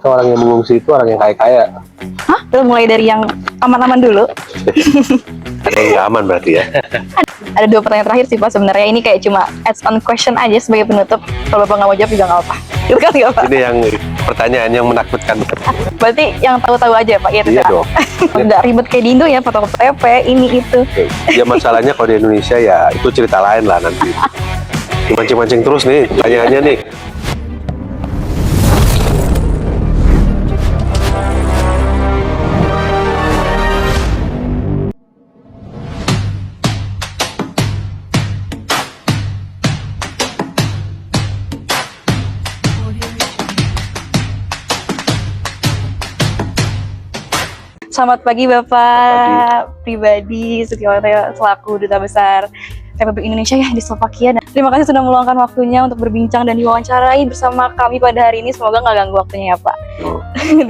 Orang yang mengungsi itu orang yang kaya-kaya. Hah? Mulai dari yang aman-aman dulu. Ada yang nggak aman berarti ya? Ada dua pertanyaan terakhir sih Pak sebenarnya. Ini kayak cuma adds on question aja sebagai penutup. Kalau Bapak nggak mau jawab juga nggak apa-apa. Itu kan nggak apa. Ini yang pertanyaan yang menakutkan. Berarti yang tahu-tahu aja Pak. Gitu, Iya kan? dong. Nggak ribet kayak di Indo ya, foto KTP, ini itu. Ya masalahnya kalau di Indonesia ya itu cerita lain lah nanti. Mancing-mancing terus nih pertanyaannya nih. Selamat pagi Bapak pribadi Setiawanto selaku Duta Besar Republik Indonesia ya di Slovakia. Dan terima kasih sudah meluangkan waktunya untuk berbincang dan diwawancarai bersama kami pada hari ini. Semoga nggak ganggu waktunya ya Pak.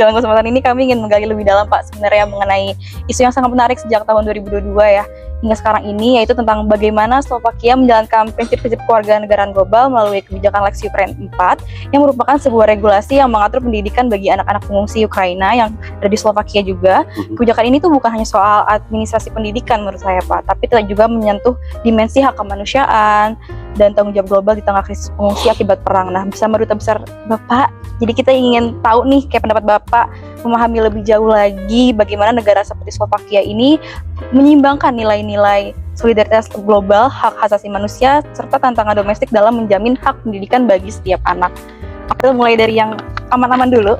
Dalam kesempatan ini kami ingin menggali lebih dalam Pak sebenarnya mengenai isu yang sangat menarik sejak tahun 2022 ya hingga sekarang ini, yaitu tentang bagaimana Slovakia menjalankan prinsip-prinsip kewarganegaraan global melalui kebijakan Lex Ukraine 4 yang merupakan sebuah regulasi yang mengatur pendidikan bagi anak-anak pengungsi Ukraina yang ada di Slovakia juga. Kebijakan ini tuh bukan hanya soal administrasi pendidikan menurut saya Pak, tapi juga menyentuh dimensi hak kemanusiaan dan tanggung jawab global di tengah krisis pengungsi akibat perang. Nah, bersama Duta Besar Bapak, jadi kita ingin tahu nih kayak pendapat Bapak memahami lebih jauh lagi bagaimana negara seperti Slovakia ini menyimbangkan nilai-nilai solidaritas global, hak asasi manusia, serta tantangan domestik dalam menjamin hak pendidikan bagi setiap anak. Kita mulai dari yang aman-aman dulu.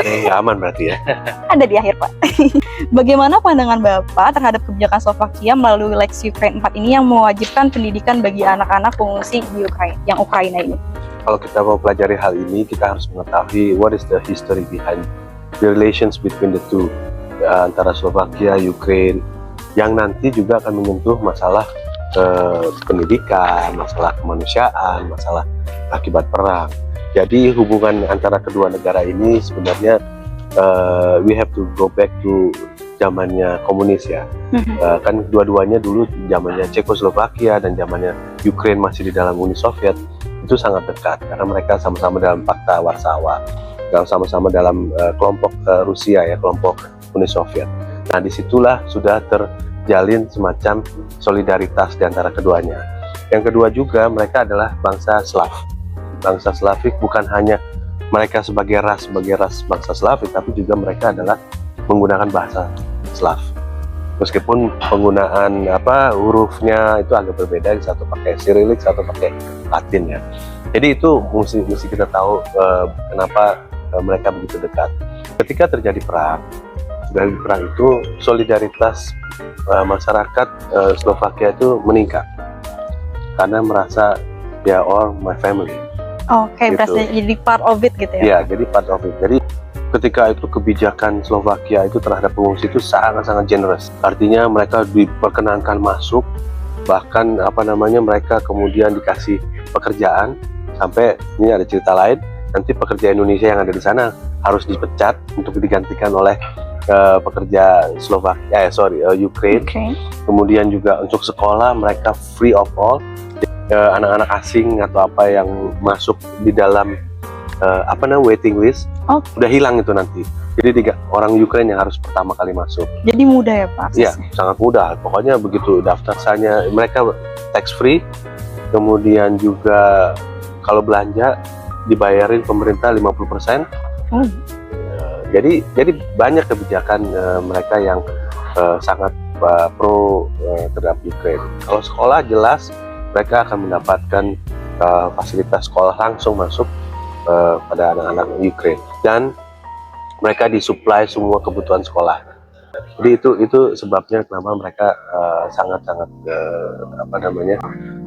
Ada yang nggak aman berarti ya? Ada di akhir Pak. Bagaimana pandangan Bapak terhadap kebijakan Slovakia melalui Lex Ukraine 4 ini yang mewajibkan pendidikan bagi anak-anak pengungsi di Ukraina ini? Kalau kita mau pelajari hal ini, kita harus mengetahui what is the history behind the relations between the two, antara Slovakia, Ukraine, yang nanti juga akan menyentuh masalah pendidikan, masalah kemanusiaan, masalah akibat perang. Jadi hubungan antara kedua negara ini sebenarnya we have to go back to zamannya komunis ya. Kan dua-duanya dulu zamannya Cekoslovakia dan zamannya Ukraine masih di dalam Uni Soviet, itu sangat dekat karena mereka sama-sama dalam Pakta Warsawa, sama-sama dalam kelompok Rusia ya, kelompok Uni Soviet. Nah disitulah sudah terjalin semacam solidaritas di antara keduanya. Yang kedua juga mereka adalah bangsa Slav. Bangsa Slavik bukan hanya mereka sebagai ras bangsa Slavik, tapi juga mereka adalah menggunakan bahasa Slav. Meskipun penggunaan hurufnya itu agak berbeda, satu pakai Cyrillic, satu pakai Latin ya. Jadi itu mesti kita tahu kenapa mereka begitu dekat. Ketika terjadi perang, itu solidaritas masyarakat Slovakia itu meningkat karena merasa they are all my family. Oke, gitu. berarti jadi part of it gitu ya? Iya, jadi part of it. Jadi ketika itu kebijakan Slovakia itu terhadap pengungsi itu sangat-sangat generous. Artinya mereka diperkenankan masuk, bahkan mereka kemudian dikasih pekerjaan. Sampai ini ada cerita lain, nanti pekerja Indonesia yang ada di sana harus dipecat untuk digantikan oleh pekerja Ukraine. Kemudian juga untuk sekolah mereka free of all. Anak-anak asing atau apa yang masuk di dalam waiting list udah hilang itu nanti. Jadi orang Ukraine yang harus pertama kali masuk. Jadi mudah ya Pak? Iya, sangat mudah. Pokoknya begitu daftar saja, mereka tax free. Kemudian juga kalau belanja dibayarin pemerintah 50%. Jadi banyak kebijakan mereka yang sangat pro terhadap Ukraine. Kalau sekolah jelas mereka akan mendapatkan fasilitas sekolah langsung masuk pada anak-anak Ukraine, dan mereka disuplai semua kebutuhan sekolah. Jadi itu sebabnya kenapa mereka sangat-sangat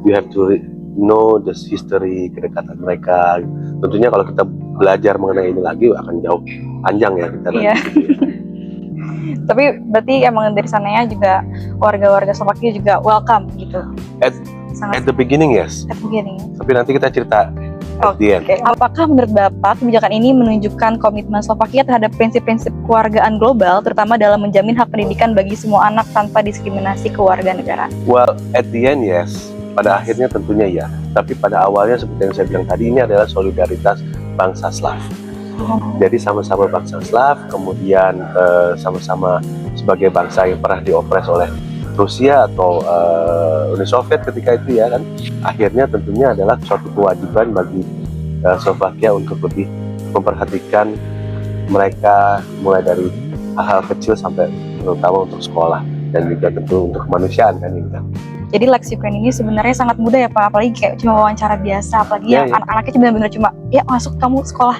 you have to know the history, kedekatan mereka. Tentunya kalau kita belajar mengenai ini lagi akan jauh panjang ya kita nanti. Iya. Tapi berarti emang dari sananya juga warga-warga Slovakia juga welcome gitu. At the beginning yes. At the beginning. Tapi nanti kita cerita at the end. Apakah menurut Bapak kebijakan ini menunjukkan komitmen Slovakia terhadap prinsip-prinsip kewargaan global, terutama dalam menjamin hak pendidikan bagi semua anak tanpa diskriminasi kewarganegaraan? Well, at the end yes. Pada akhirnya tentunya ya. Tapi pada awalnya seperti yang saya bilang tadi, ini adalah solidaritas bangsa Slav. Jadi sama-sama bangsa Slav, kemudian sama-sama sebagai bangsa yang pernah diopres oleh Rusia atau Uni Soviet ketika itu ya kan. Akhirnya tentunya adalah suatu kewajiban bagi Slovakia untuk lebih memperhatikan mereka mulai dari hal-hal kecil sampai terutama untuk sekolah dan juga tentu untuk kemanusiaan kan ini kan. Jadi Lex Ukraine ini sebenarnya sangat mudah ya Pak, apalagi kayak cuma wawancara biasa, apalagi yang anak-anaknya benar-benar cuma ya masuk kamu sekolah.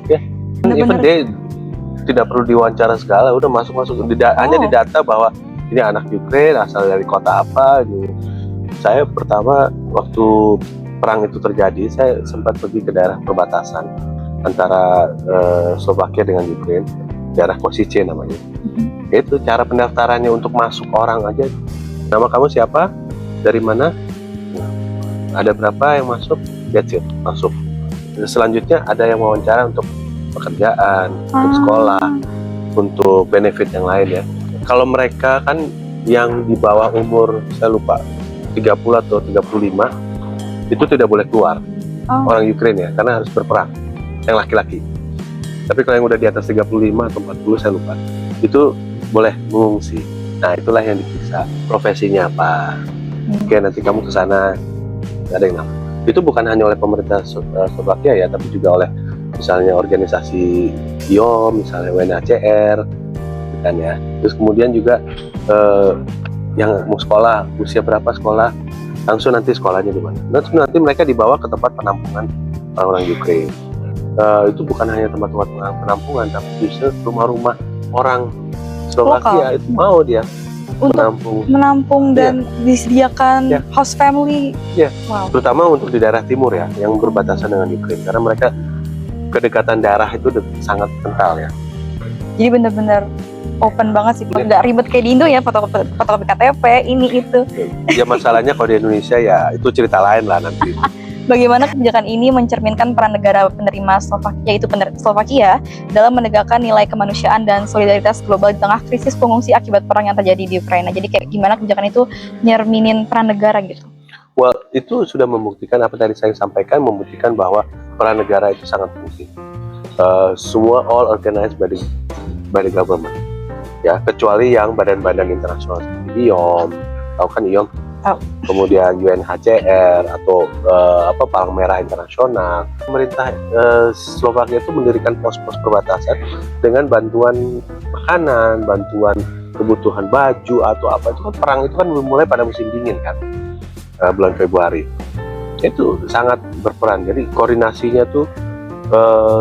Even dia tidak perlu diwawancara segala, udah masuk-masuk hanya didata bahwa ini anak Ukraine asal dari kota apa gitu. Saya pertama waktu perang itu terjadi, saya sempat pergi ke daerah perbatasan antara Slovakia dengan Ukraine, daerah Košice namanya. Itu cara pendaftarannya untuk masuk orang aja. Nama kamu siapa? Dari mana? Ada berapa yang masuk? That's it, masuk. Selanjutnya ada yang wawancara untuk pekerjaan, untuk sekolah, untuk benefit yang lain ya. Kalau mereka kan yang di bawah umur, saya lupa, 30 atau 35, itu tidak boleh keluar. Orang Ukraine ya, karena harus berperang, yang laki-laki. Tapi kalau yang udah di atas 35 atau 40, saya lupa, itu boleh mengungsi. Nah itulah yang diperiksa, profesinya apa. Oke, nanti kamu ke sana, nggak ada yang nama. Itu bukan hanya oleh pemerintah Slovakia ya, tapi juga oleh misalnya organisasi IOM, misalnya UNHCR, kan ya. Terus kemudian juga yang mau sekolah, usia berapa sekolah, langsung nanti sekolahnya di mana. Nanti mereka dibawa ke tempat penampungan orang-orang Ukraine. Itu bukan hanya tempat-tempat penampungan, tapi justru rumah-rumah orang Slovakia itu mau dia untuk menampung dan disediakan host family. Wow. Terutama untuk di daerah timur ya, yang berbatasan dengan Ukraine, karena mereka kedekatan daerah itu sangat kental ya. Jadi benar-benar open banget sih, nggak ribet kayak di Indo ya, fotokopi KTP, ini itu. Ya masalahnya kalau di Indonesia ya itu cerita lain lah nanti. Bagaimana kebijakan ini mencerminkan peran negara penerima Slovakia dalam menegakkan nilai kemanusiaan dan solidaritas global di tengah krisis pengungsi akibat perang yang terjadi di Ukraina. Jadi kayak gimana kebijakan itu nyerminin peran negara gitu? Well, itu sudah membuktikan apa tadi saya sampaikan, membuktikan bahwa peran negara itu sangat penting. Semua all organized by the government, ya kecuali yang badan-badan internasional seperti IOM, tahu kan IOM? Kemudian UNHCR atau Palang Merah Internasional. Pemerintah Slovakia itu mendirikan pos-pos perbatasan dengan bantuan makanan, bantuan kebutuhan baju atau apa. Itu kan perang itu kan mulai pada musim dingin kan, bulan Februari. Itu sangat berperan. Jadi koordinasinya tuh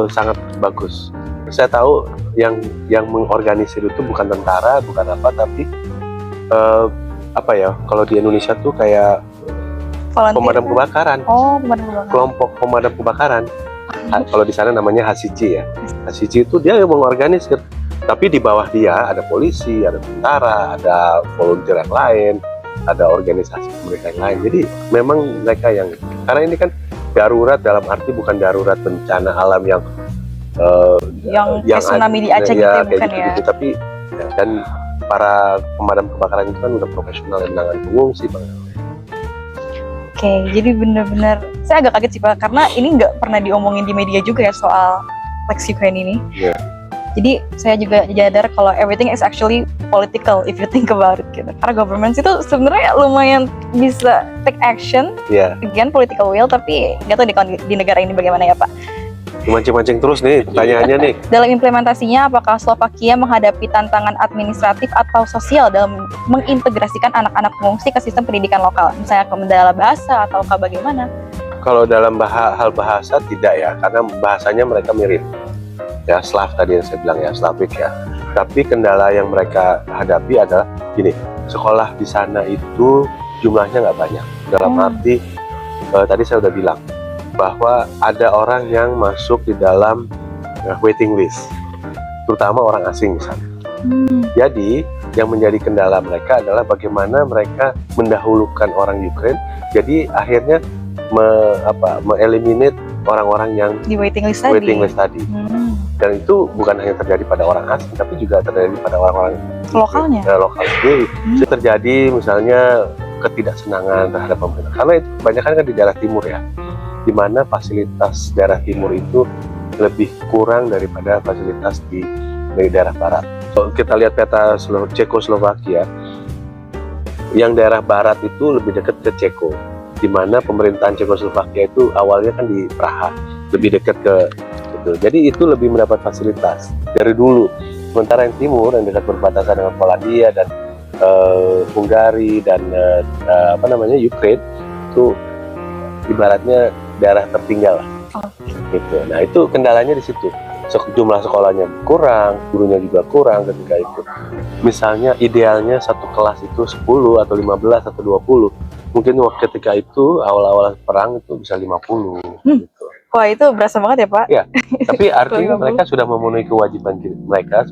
sangat bagus. Saya tahu yang mengorganisir itu bukan tentara, bukan apa, tapi kalau di Indonesia tuh kayak pemadam kebakaran. Pemadam kebakaran. Kelompok pemadam kebakaran. Kalau di sana namanya HCC ya. HCC itu dia yang mengorganisir. Tapi di bawah dia ada polisi, ada tentara, ada volunteer yang lain, ada organisasi mereka yang lain. Jadi memang mereka yang, karena ini kan darurat dalam arti bukan darurat bencana alam yang tsunami di Aceh gitu ya, bukan ya. Tapi dan para pemadam kebakaran itu kan udah profesional yang menangani pengungsi Bang. Oke, jadi benar-benar saya agak kaget sih Pak, karena ini nggak pernah diomongin di media juga ya soal Lex Ukraine ini. Jadi saya juga sadar kalau everything is actually political if you think about it gitu. Karena government itu sebenarnya lumayan bisa take action, again political will, tapi nggak tahu di negara ini bagaimana ya Pak. Mancing-mancing terus nih pertanyaannya nih. Dalam implementasinya, apakah Slovakia menghadapi tantangan administratif atau sosial dalam mengintegrasikan anak-anak pengungsi ke sistem pendidikan lokal? Misalnya kendala bahasa atau bagaimana? Kalau dalam hal bahasa tidak ya, karena bahasanya mereka mirip. Ya, Slav tadi yang saya bilang ya, Slavik ya. Tapi kendala yang mereka hadapi adalah gini, sekolah di sana itu jumlahnya nggak banyak. Dalam arti, tadi saya udah bilang, bahwa ada orang yang masuk di dalam waiting list, terutama orang asing misalnya. Jadi yang menjadi kendala mereka adalah bagaimana mereka mendahulukan orang Ukraine. Jadi akhirnya me-eliminate orang-orang yang di waiting list tadi. Dan itu bukan hanya terjadi pada orang asing, tapi juga terjadi pada orang-orang lokalnya. Lokal sendiri. Terjadi misalnya ketidaksenangan terhadap pemerintah, karena itu kebanyakan kan di daerah timur ya, di mana fasilitas daerah timur itu lebih kurang daripada fasilitas di daerah barat. Kalau kita lihat peta Cekoslovakia, yang daerah barat itu lebih dekat ke Ceko, di mana pemerintahan Cekoslovakia itu awalnya kan di Praha, lebih dekat ke itu. Jadi itu lebih mendapat fasilitas dari dulu. Sementara yang timur, yang dekat berbatasan dengan Polandia dan Hungari dan Ukraine, itu ibaratnya daerah tertinggal lah. Gitu. Nah itu kendalanya di situ. Jumlah sekolahnya kurang, gurunya juga kurang ketika itu. Misalnya idealnya satu kelas itu 10 atau 15 atau 20. Mungkin ketika itu awal-awal perang itu bisa 50 gitu. Wah itu berasa banget ya Pak? Ya, tapi artinya mereka sudah memenuhi kewajiban mereka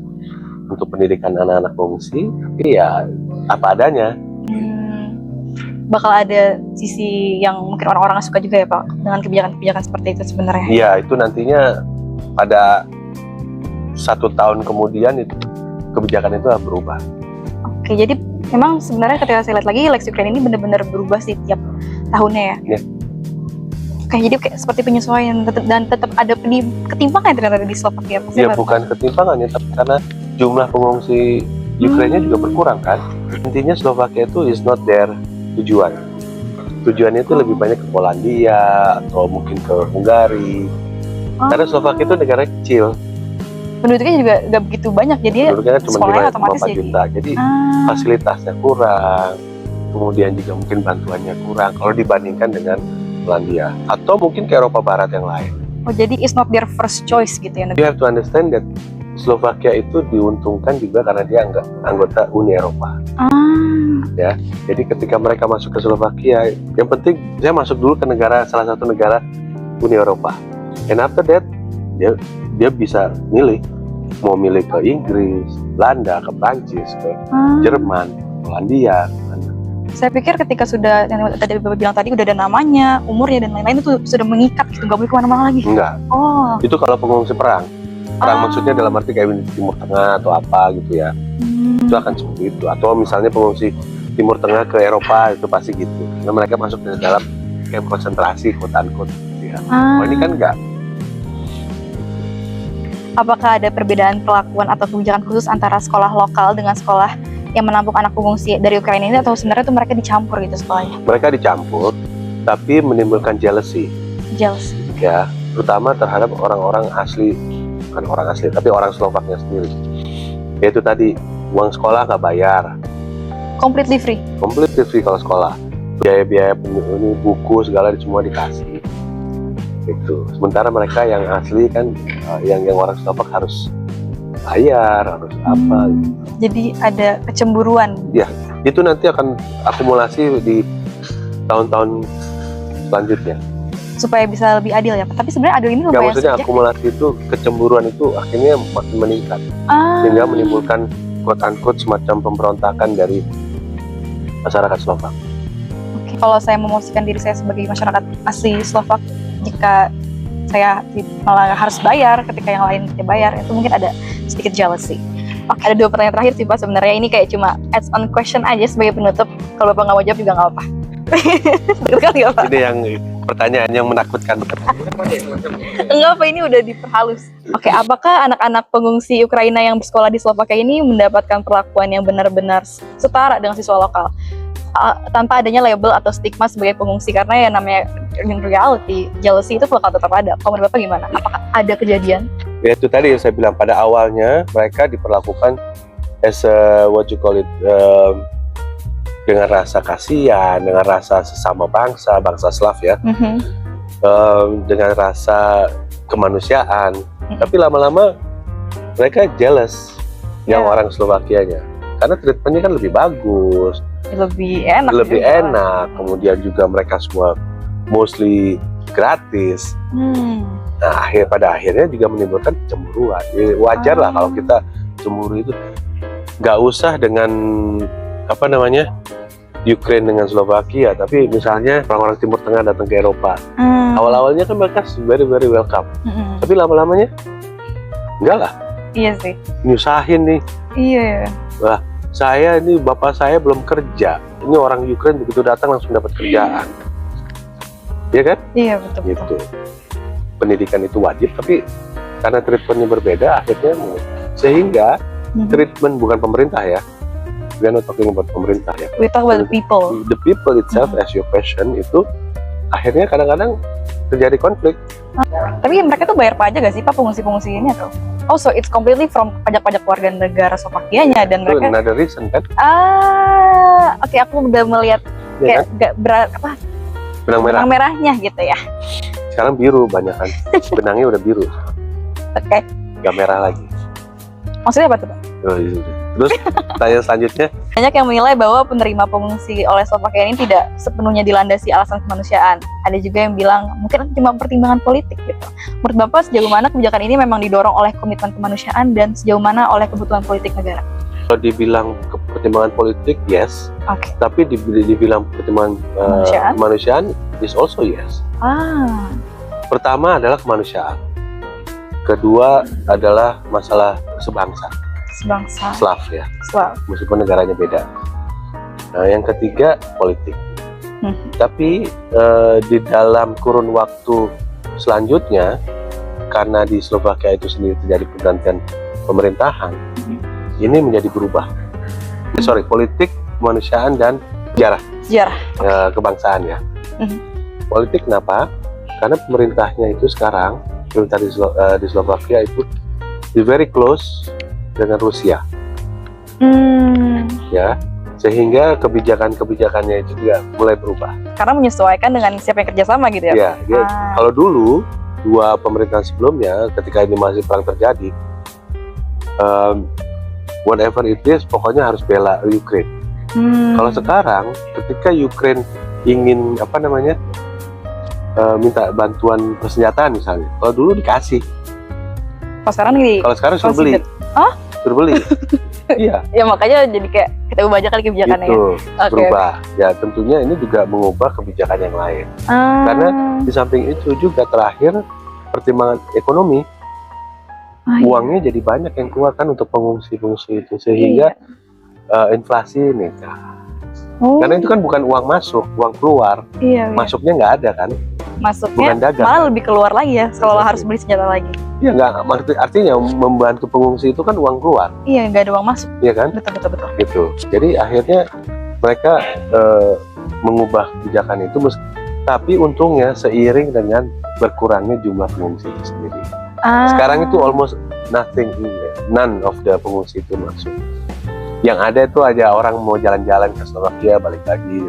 untuk pendidikan anak-anak pengungsi, tapi ya apa adanya. Bakal ada sisi yang mungkin orang-orang suka juga ya Pak dengan kebijakan-kebijakan seperti itu sebenarnya. Iya, itu nantinya pada 1 tahun kemudian itu kebijakan itu akan berubah. Oke, jadi memang sebenarnya ketika saya lihat lagi Lex Ukraine ini benar-benar berubah sih tiap tahunnya ya. Oke, jadi kayak seperti penyesuaian dan tetap ada ketimpangan ternyata di Slovakia. Ya bukan ketimpangannya, tapi karena jumlah pengungsi Ukraina juga berkurang kan. Intinya Slovakia itu is not their tujuan. Tujuannya itu lebih banyak ke Polandia atau mungkin ke Hungari. Karena Slovakia itu negara kecil. Penduduknya juga nggak begitu banyak, jadi penduduknya cuma 5,4 juta. Jadi fasilitasnya kurang, kemudian juga mungkin bantuannya kurang kalau dibandingkan dengan Polandia atau mungkin ke Eropa Barat yang lain. Oh, jadi it's not their first choice gitu ya? You have to understand that Slovakia itu diuntungkan juga karena dia anggota Uni Eropa. Ya, jadi ketika mereka masuk ke Slovakia, yang penting saya masuk dulu ke salah satu negara Uni Eropa. And after that, dia bisa milih, mau milih ke Inggris, Belanda, ke Prancis, ke Jerman, Polandia. Saya pikir ketika sudah, yang tadi Bapak bilang tadi, udah ada namanya, umurnya dan lain-lain itu sudah mengikat gitu, nggak boleh kemana-mana lagi. Enggak. Oh. Itu kalau pengungsi perang. Perang maksudnya dalam arti kayak di Timur Tengah atau apa gitu ya. Itu akan seperti itu. Atau misalnya pengungsi Timur Tengah ke Eropa itu pasti gitu. Karena mereka masuk ke dalam camp konsentrasi, quote-unquote. Ya. Oh, ini kan enggak. Apakah ada perbedaan perlakuan atau kebijakan khusus antara sekolah lokal dengan sekolah yang menampung anak pengungsi dari Ukraina ini, atau sebenarnya itu mereka dicampur gitu sekolahnya? Mereka dicampur, tapi menimbulkan jealousy. Jealousy. Ya, terutama terhadap orang-orang asli, bukan orang asli, tapi orang Slovaknya sendiri. Yaitu tadi, uang sekolah nggak bayar. Completely free? Completely free kalau sekolah. Biaya-biaya ini buku segala semua dikasih. Gitu. Sementara mereka yang asli kan, yang orang Slovak harus bayar, harus apa gitu. Jadi ada kecemburuan. Ya, itu nanti akan akumulasi di tahun-tahun selanjutnya. Supaya bisa lebih adil ya. Tapi sebenarnya adil ini lumayan maksudnya akumulasi itu, kecemburuan itu akhirnya makin meningkat. Sehingga menimbulkan quote-unquote semacam pemberontakan dari masyarakat Slovak. Oke. Kalau saya memosisikan diri saya sebagai masyarakat asli Slovak, jika saya malah harus bayar ketika yang lain tidak bayar, itu mungkin ada sedikit jealousy. Oke, ada 2 pertanyaan terakhir sih Pak sebenarnya. Ini kayak cuma adds on question aja sebagai penutup. Kalau Bapak nggak mau jawab juga nggak apa-apa. Ini yang pertanyaan yang menakutkan. Enggak apa, ini udah diperhalus. Oke, apakah anak-anak pengungsi Ukraina yang bersekolah di Slovakia ini mendapatkan perlakuan yang benar-benar setara dengan siswa lokal? Tanpa adanya label atau stigma sebagai pengungsi, karena ya namanya in reality, jealousy itu bakal tetap ada. Kalau menurut Bapak gimana? Apakah ada kejadian? Ya itu tadi yang saya bilang, pada awalnya mereka diperlakukan as a, what you call it, dengan rasa kasihan, dengan rasa sesama bangsa Slav ya, dengan rasa kemanusiaan. Tapi lama-lama mereka jealous yang orang Slovakianya, karena treatmentnya kan lebih bagus, lebih enak, kemudian juga mereka semua mostly gratis. Nah, pada akhirnya juga menimbulkan cemburuan. Ya, wajar lah kalau kita cemburu itu. Nggak usah dengan Ukraine dengan Slovakia, tapi misalnya orang-orang Timur Tengah datang ke Eropa. Awal-awalnya kan mereka very very welcome. Tapi lama-lamanya enggak lah. Iya sih. Nyusahin nih. Iya. Wah, bapak saya belum kerja. Ini orang Ukraine begitu datang langsung dapat kerjaan. Iya kan? Iya, betul. Gitu. pendidikan itu wajib, tapi karena treatmentnya berbeda, akhirnya sehingga treatment bukan pemerintah ya, we are not talking about pemerintah ya, We talk about the people. the people itself as your passion itu akhirnya kadang-kadang terjadi konflik. Tapi mereka tuh bayar pajak gak sih Pak, pengungsi-pengungsi ini atau? Oh, so it's completely from pajak-pajak warga negara Slovakianya dan Itu mereka. another reason kan, Oke, aku udah melihat ya kayak kan? gak berat apa Benang merah. benang merahnya gitu ya. Sekarang biru banyak kan, benangnya udah biru, Oke. nggak merah lagi. Maksudnya apa tuh Pak? Oh, iya. Terus tanya selanjutnya, Banyak yang menilai bahwa penerima pengungsi oleh Slovakia ini tidak sepenuhnya dilandasi alasan kemanusiaan. Ada juga yang bilang mungkin cuma pertimbangan politik gitu. Menurut Bapak sejauh mana kebijakan ini memang didorong oleh komitmen kemanusiaan dan sejauh mana oleh kebutuhan politik negara? kalau dibilang pertimbangan politik yes, Oke. tapi dibilang pertimbangan Kemanusiaan? kemanusiaan is also yes. Pertama adalah kemanusiaan, kedua adalah masalah sebangsa, Sebangsa. Slav ya, Slav. meskipun negaranya beda. Nah, yang ketiga politik. Tapi di dalam kurun waktu selanjutnya, karena di Slovakia itu sendiri terjadi pergantian pemerintahan, ini menjadi berubah. Politik, kemanusiaan, dan sejarah, Sejarah. kebangsaan ya. Politik kenapa? Karena pemerintahnya itu sekarang, pemerintah di Slovakia itu very close dengan Rusia, ya, sehingga kebijakannya itu juga mulai berubah. Karena menyesuaikan dengan siapa yang kerjasama gitu ya? Ya, kalau dulu dua pemerintahan sebelumnya, ketika ini masih perang terjadi, whatever it is, pokoknya harus bela Ukraine. Kalau sekarang, ketika Ukraine ingin minta bantuan persenjataan misalnya, kalau dulu dikasih, Kalau sekarang nih, kalau sekarang suruh beli, Hah? suruh beli, iya, ya makanya jadi kayak kita ubah aja kali kebijakannya. itu Oke. berubah. Ya tentunya ini juga mengubah kebijakan yang lain. Karena di samping itu juga terakhir pertimbangan ekonomi, uangnya jadi banyak yang keluar kan untuk pengungsi-pengungsi itu, sehingga inflasi nih. Karena itu kan bukan uang masuk, uang keluar, masuknya nggak ada kan, masuknya bukan dagang. malah lebih keluar lagi ya kalau harus beli senjata lagi. Iya nggak, artinya membantu pengungsi itu kan uang keluar, Iya, nggak ada uang masuk. iya kan, Betul. gitu. Jadi akhirnya mereka mengubah kebijakan itu, tapi untungnya seiring dengan berkurangnya jumlah pengungsi itu sendiri. Sekarang itu almost none of the pengungsi itu masuk. Yang ada itu aja orang mau jalan-jalan ke Slovakia balik lagi.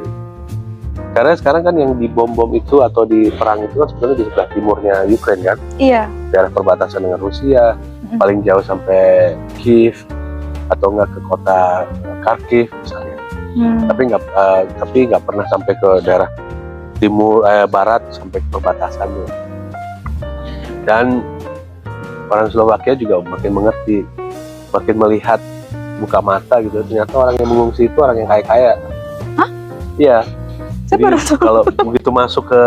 Karena sekarang kan yang dibom-bom itu atau di perang itu kan sebenarnya di sebelah timurnya Ukraine kan, Iya. daerah perbatasan dengan Rusia, paling jauh sampai Kiev atau enggak ke kota Kharkiv misalnya. Tapi nggak pernah sampai ke daerah timur barat sampai ke perbatasan. Dan orang Slovakia juga makin mengerti, makin melihat buka mata gitu, ternyata orang yang mengungsi itu orang yang kaya-kaya. Hah? Iya. Saya baru tahu. Kalau begitu masuk ke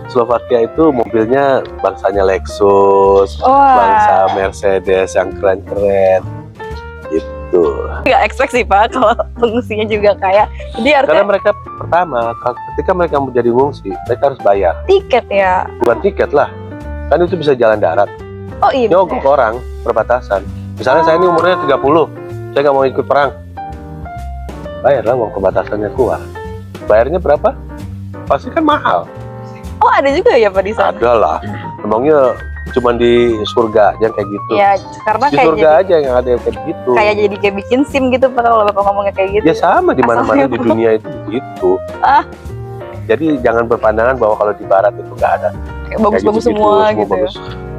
Slovakia itu mobilnya bangsanya Lexus, bangsa Mercedes yang keren-keren gitu. Nggak expect sih Pak kalau pengungsinya juga kaya. Jadi Karena artinya mereka pertama, ketika mereka menjadi mengungsi, mereka harus bayar. tiket ya. Bukan tiket lah, kan itu bisa jalan darat. Oh iya. Nyogok orang perbatasan. Misalnya saya ini umurnya 30, saya nggak mau ikut perang, bayarlah uang perbatasannya keluar. Bayarnya berapa? Pasti kan mahal. Oh ada juga ya Pak di sana? Ada lah. Emangnya cuma di surga aja kayak gitu? Ya karena Di kayak surga jadi, aja yang ada yang kayak gitu. kayak jadi kayak bikin SIM gitu Pak kalau Bapak ngomongnya kayak gitu. Ya sama di mana-mana Asalnya di dunia itu begitu. Jadi jangan berpandangan bahwa kalau di barat itu nggak ada. Kayak bagus-bagus Kayak semua gitu. bagus.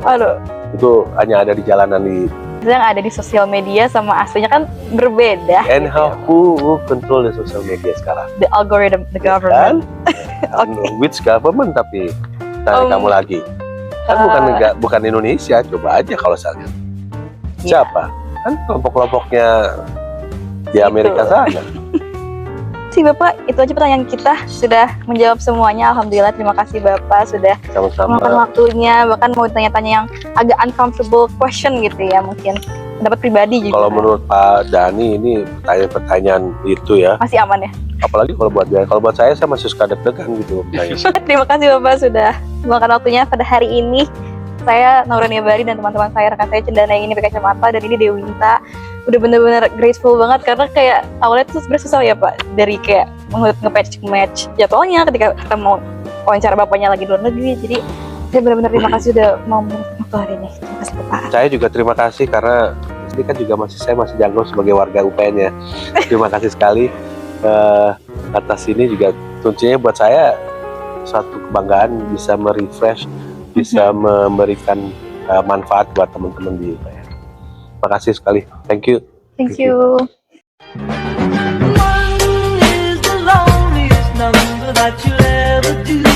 Aduh. Itu hanya ada di jalanan di. Yang ada di sosial media sama aslinya kan berbeda. And gitu. how who control the social media sekarang? The algorithm, the government. Kan? Which government tapi tanya kamu lagi. Kan bukan Indonesia, coba aja kalau saya lihat. Siapa? Kan kelompok-kelompoknya di Amerika sana. Sih Bapak, itu aja pertanyaan kita, sudah menjawab semuanya. Alhamdulillah, terima kasih Bapak sudah Sama-sama. meluangkan waktunya. Bahkan mau tanya-tanya yang agak uncomfortable question gitu ya, mungkin pendapat pribadi juga. Kalau menurut Pak Dhani ini pertanyaan-pertanyaan itu ya, masih aman ya? apalagi kalau buat dia. Kalau buat saya masih suka deg-degan gitu bertanya. Terima kasih Bapak sudah meluangkan waktunya pada hari ini. saya Naurania Bari dan teman-teman saya, rekan saya Cendana yang ini pakai kacamata, dan ini Dewinta. Udah bener-bener grateful banget karena kayak awalnya tuh sebenarnya susah ya Pak, dari kayak nge-match jadwalnya ketika kita mau wawancara bapaknya lagi di luar negeri. Jadi saya benar-benar terima kasih udah mau menemukan waktu hari ini. Terima kasih Bapak. Saya juga terima kasih karena ini kan juga saya masih jangkau sebagai warga UPN ya. Terima kasih sekali atas ini juga, tentunya buat saya suatu kebanggaan bisa merefresh, bisa memberikan manfaat buat teman-teman di UPN. Terima kasih sekali. Thank you. Thank you. One is the loneliest number that you'll ever do.